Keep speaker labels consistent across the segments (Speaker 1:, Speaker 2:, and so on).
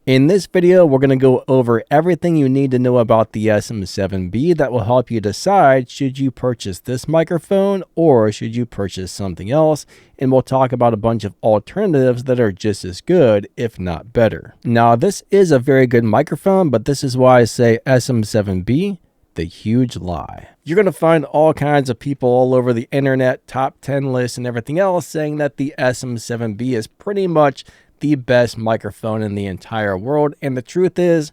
Speaker 1: In this video, we're going to go over everything you need to know about the SM7B that will help you decide should you purchase this microphone or should you purchase something else, and we'll talk about a bunch of alternatives that are just as good, if not better. Now, this is a very good microphone, but this is why I say SM7B The Huge Lie. You're going to find all kinds of people all over the internet, top 10 lists and everything else saying that the SM7B is pretty much the best microphone in the entire world, and the truth is,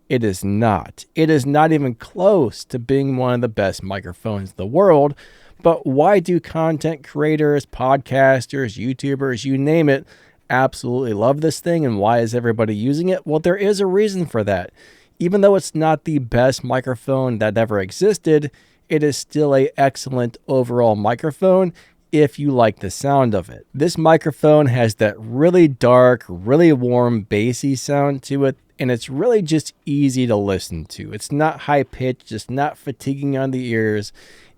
Speaker 1: it is not. It is not even close to being one of the best microphones in the world. But why do content creators, podcasters, YouTubers, you name it, absolutely love this thing, and why is everybody using it? Well, there is a reason for that. Even though it's not the best microphone that ever existed, it is still an excellent overall microphone if you like the sound of it. This microphone has that really dark, really warm, bassy sound to it, and it's really just easy to listen to. It's not high pitched, it's not fatiguing on the ears.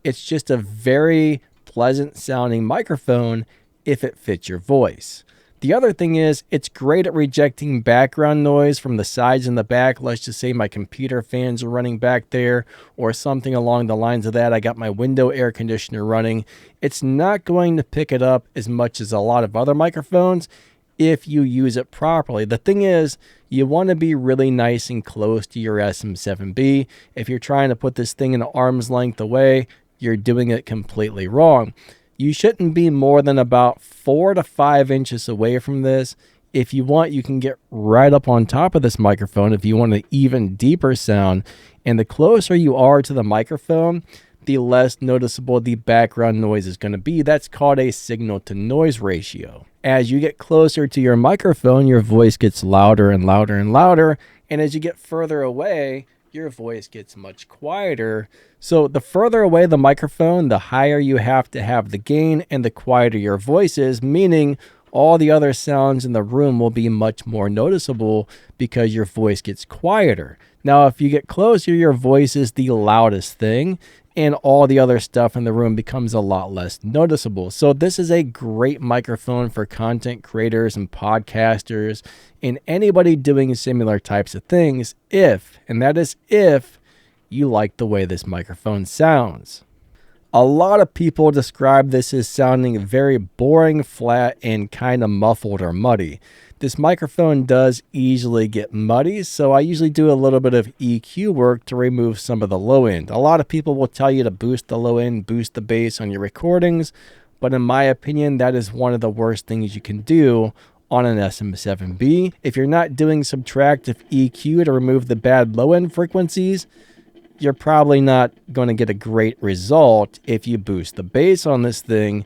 Speaker 1: It's just a very pleasant sounding microphone if it fits your voice. The other thing is, it's great at rejecting background noise from the sides and the back. Let's just say my computer fans are running back there or something along the lines of that. I got my window air conditioner running. It's not going to pick it up as much as a lot of other microphones if you use it properly. The thing is, you want to be really nice and close to your SM7B. If you're trying to put this thing an arm's length away, you're doing it completely wrong. You shouldn't be more than about 4 to 5 inches away from this. If you want, you can get right up on top of this microphone if you want an even deeper sound. And the closer you are to the microphone, the less noticeable the background noise is going to be. That's called a signal to noise ratio. As you get closer to your microphone, your voice gets louder and louder and louder. And as you get further away, your voice gets much quieter. So the further away the microphone, the higher you have to have the gain and the quieter your voice is, meaning all the other sounds in the room will be much more noticeable because your voice gets quieter. Now, if you get closer, your voice is the loudest thing, and all the other stuff in the room becomes a lot less noticeable. So this is a great microphone for content creators and podcasters and anybody doing similar types of things if, and that is if, you like the way this microphone sounds. A lot of people describe this as sounding very boring, flat, and kind of muffled or muddy. This microphone does easily get muddy, so I usually do a little bit of EQ work to remove some of the low end. A lot of people will tell you to boost the low end, boost the bass on your recordings, but in my opinion, that is one of the worst things you can do on an SM7B. If you're not doing subtractive EQ to remove the bad low end frequencies, you're probably not going to get a great result if you boost the bass on this thing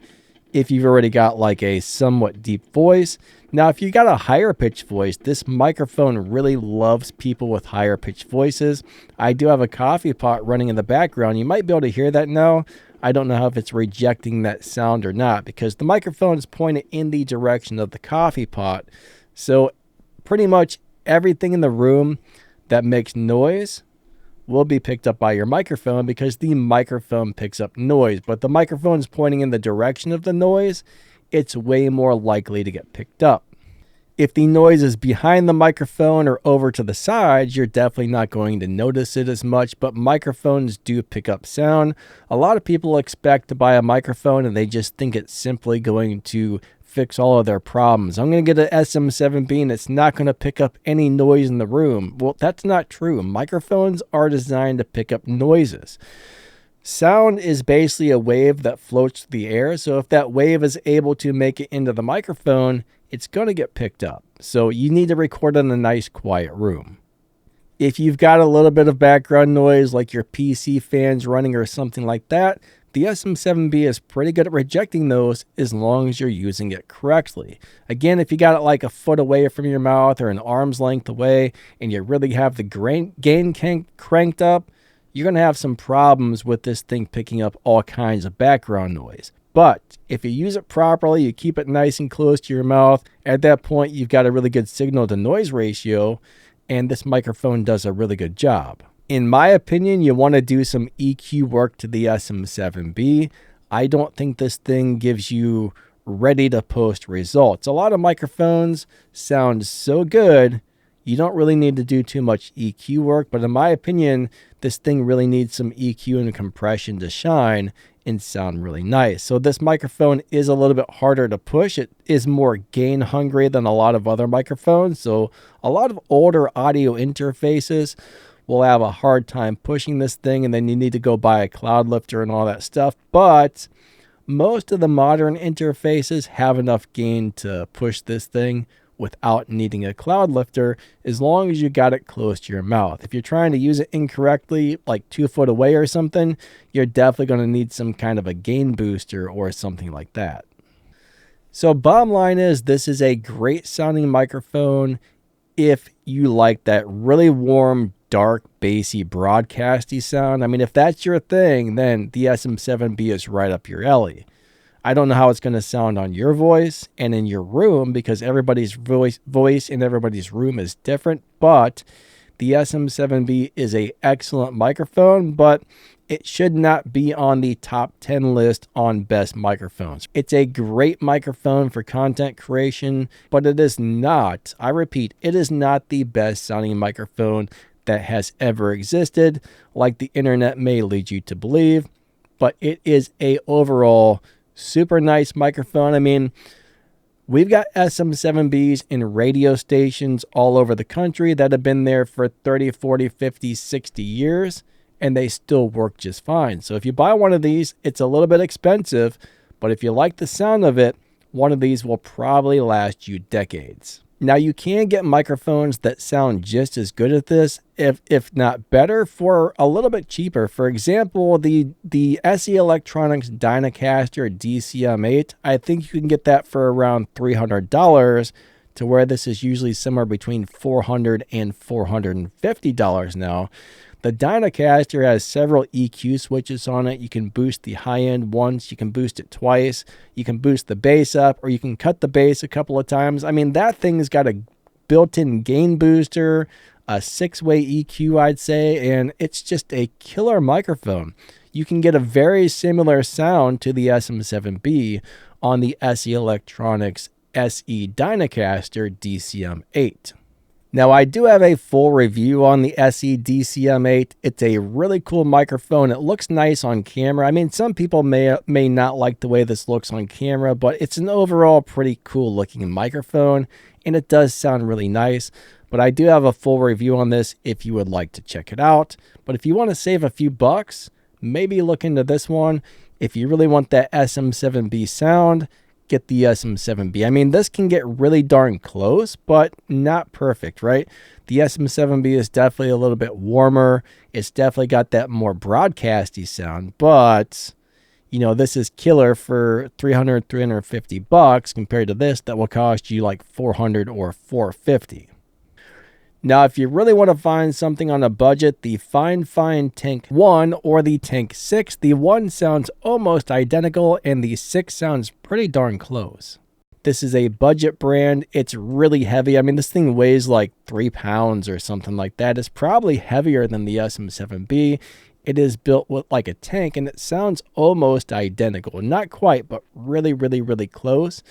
Speaker 1: if you've already got like a somewhat deep voice. Now, if you got a higher pitched voice, this microphone really loves people with higher pitched voices. I do have a coffee pot running in the background. You might be able to hear that now. I don't know if it's rejecting that sound or not because the microphone is pointed in the direction of the coffee pot. So pretty much everything in the room that makes noise will be picked up by your microphone because the microphone picks up noise. But the microphone is pointing in the direction of the noise, it's way more likely to get picked up. If the noise is behind the microphone or over to the sides, you're definitely not going to notice it as much, but microphones do pick up sound. A lot of people expect to buy a microphone and they just think it's simply going to fix all of their problems. I'm going to get an SM7B and it's not going to pick up any noise in the room. Well, that's not true. Microphones are designed to pick up noises. Sound is basically a wave that floats through the air. So if that wave is able to make it into the microphone, it's going to get picked up. So you need to record in a nice quiet room. If you've got a little bit of background noise like your PC fans running or something like that, the SM7B is pretty good at rejecting those as long as you're using it correctly. Again, if you got it like a foot away from your mouth or an arm's length away and you really have the gain cranked up, you're going to have some problems with this thing picking up all kinds of background noise. But if you use it properly, you keep it nice and close to your mouth, at that point you've got a really good signal to noise ratio, and this microphone does a really good job. In my opinion, you want to do some EQ work to the SM7B. I don't think this thing gives you ready to post results. A lot of microphones sound so good, You don't really need to do too much EQ work, but in my opinion, this thing really needs some EQ and compression to shine and sound really nice. So this microphone is a little bit harder to push. It is more gain hungry than a lot of other microphones. So a lot of older audio interfaces will have a hard time pushing this thing, and then you need to go buy a cloud lifter and all that stuff. But most of the modern interfaces have enough gain to push this thing without needing a cloud lifter, as long as you got it close to your mouth. If you're trying to use it incorrectly, like 2 foot away or something, you're definitely going to need some kind of a gain booster or something like that. So bottom line is, this is a great sounding microphone if you like that really warm, dark, bassy, broadcasty sound. I mean, if that's your thing, then the SM7B is right up your alley. I don't know how it's going to sound on your voice and in your room, because everybody's voice in everybody's room is different, but the SM7B is an excellent microphone, but it should not be on the top 10 list on best microphones. It's a great microphone for content creation, but it is not, I repeat, it is not the best sounding microphone that has ever existed, like the internet may lead you to believe, but it is a overall super nice microphone. I mean, we've got SM7Bs in radio stations all over the country that have been there for 30, 40, 50, 60 years, and they still work just fine. So if you buy one of these, it's a little bit expensive, but if you like the sound of it, one of these will probably last you decades. Now, you can get microphones that sound just as good as this, if not better, for a little bit cheaper. For example, the SE Electronics Dynacaster DCM8, I think you can get that for around $300, to where this is usually somewhere between $400 and $450 now. The Dynacaster has several EQ switches on it. You can boost the high end once, you can boost it twice, you can boost the bass up, or you can cut the bass a couple of times. I mean, that thing's got a built-in gain booster, a 6-way EQ, I'd say, and it's just a killer microphone. You can get a very similar sound to the SM7B on the SE Electronics SE Dynacaster DCM8. Now, I do have a full review on the SE DCM8. It's a really cool microphone. It looks nice on camera. I mean, some people may not like the way this looks on camera, but it's an overall pretty cool looking microphone, and it does sound really nice. But I do have a full review on this if you would like to check it out. But if you want to save a few bucks, maybe look into this one. If you really want that SM7B sound, get the SM7B. I mean, this can get really darn close, but not perfect, right? The SM7B is definitely a little bit warmer. It's definitely got that more broadcasty sound, but you know, this is killer for $300, $350 compared to this that will cost you like $400 or $450. Now, if you really want to find something on a budget, the Fine Tank 1 or the Tank 6, the 1 sounds almost identical and the 6 sounds pretty darn close. This is a budget brand. It's really heavy. I mean, this thing weighs like 3 pounds or something like that. It's probably heavier than the SM7B. It is built with like a tank, and it sounds almost identical. Not quite, but really, really, really close.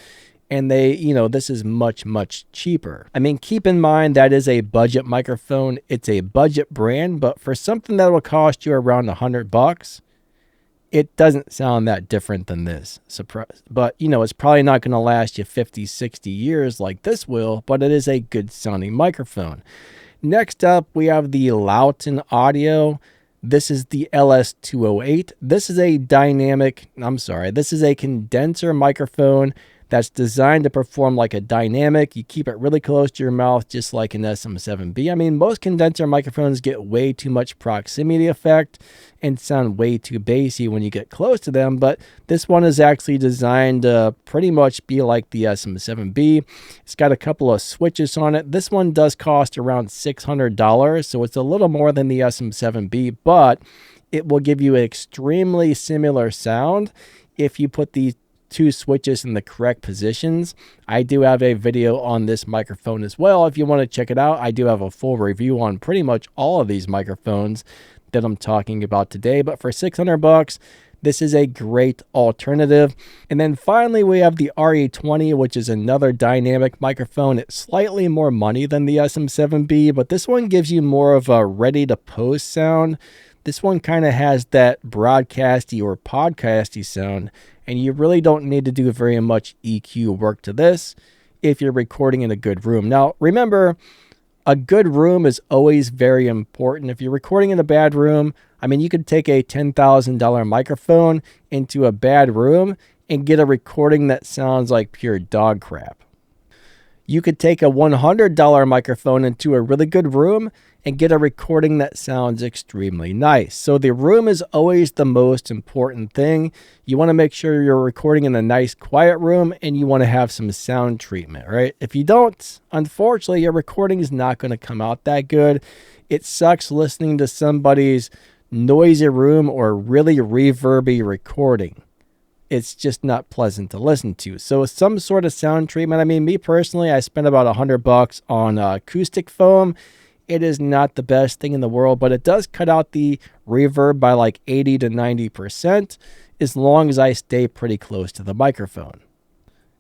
Speaker 1: And this is much, much cheaper. I mean, keep in mind that is a budget microphone. It's a budget brand, but for something that will cost you around $100, it doesn't sound that different than this. But, it's probably not going to last you 50, 60 years like this will, but it is a good sounding microphone. Next up, we have the Lauten Audio. This is the LS208. This is a condenser microphone that's designed to perform like a dynamic. You keep it really close to your mouth, just like an SM7B. I mean, most condenser microphones get way too much proximity effect and sound way too bassy when you get close to them, but this one is actually designed to pretty much be like the SM7B. It's got a couple of switches on it. This one does cost around $600, so it's a little more than the SM7B, but it will give you an extremely similar sound if you put these 2 switches in the correct positions. I do have a video on this microphone as well. If you want to check it out, I do have a full review on pretty much all of these microphones that I'm talking about today. But for $600, this is a great alternative. And then finally, we have the RE20, which is another dynamic microphone. It's slightly more money than the SM7B, but this one gives you more of a ready-to-pose sound. This one kind of has that broadcasty or podcasty sound, and you really don't need to do very much EQ work to this if you're recording in a good room. Now, remember, a good room is always very important. If you're recording in a bad room, I mean, you could take a $10,000 microphone into a bad room and get a recording that sounds like pure dog crap. You could take a $100 microphone into a really good room and get a recording that sounds extremely nice. So the room is always the most important thing. You want to make sure you're recording in a nice quiet room, and you want to have some sound treatment, right? If you don't, unfortunately, your recording is not going to come out that good. It sucks listening to somebody's noisy room or really reverby recording. It's just not pleasant to listen to. So some sort of sound treatment. I mean, me personally, I spent about $100 on acoustic foam. It is not the best thing in the world, but it does cut out the reverb by like 80 to 90% as long as I stay pretty close to the microphone.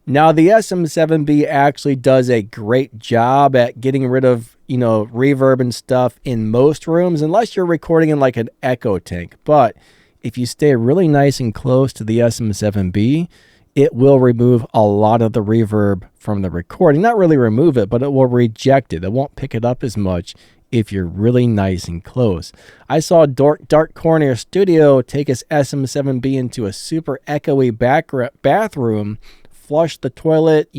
Speaker 1: Now, the SM7B actually does a great job at getting rid of, reverb and stuff in most rooms, unless you're recording in like an echo tank. But if you stay really nice and close to the SM7B, it will remove a lot of the reverb from the recording. Not really remove it, but it will reject it. It won't pick it up as much if you're really nice and close. I saw Dark Corner Studio take his SM7B into a super echoey bathroom, flush the toilet,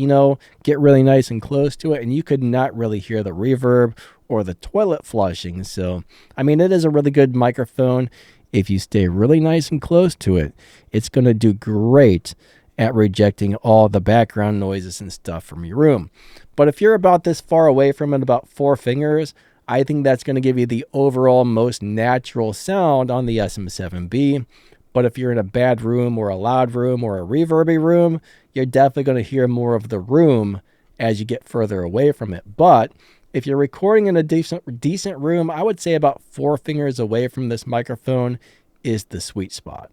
Speaker 1: get really nice and close to it, and you could not really hear the reverb or the toilet flushing. So, I mean, it is a really good microphone. If you stay really nice and close to it, it's going to do great at rejecting all the background noises and stuff from your room. But if you're about this far away from it, about 4 fingers, I think that's going to give you the overall most natural sound on the SM7B. But if you're in a bad room or a loud room or a reverby room, you're definitely going to hear more of the room as you get further away from it. But if you're recording in a decent room, I would say about 4 fingers away from this microphone is the sweet spot.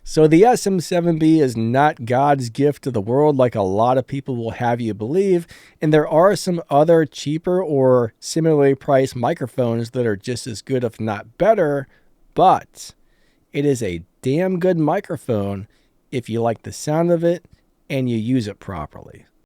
Speaker 1: So the SM7B is not God's gift to the world like a lot of people will have you believe, and there are some other cheaper or similarly priced microphones that are just as good if not better, but it is a damn good microphone if you like the sound of it and you use it properly.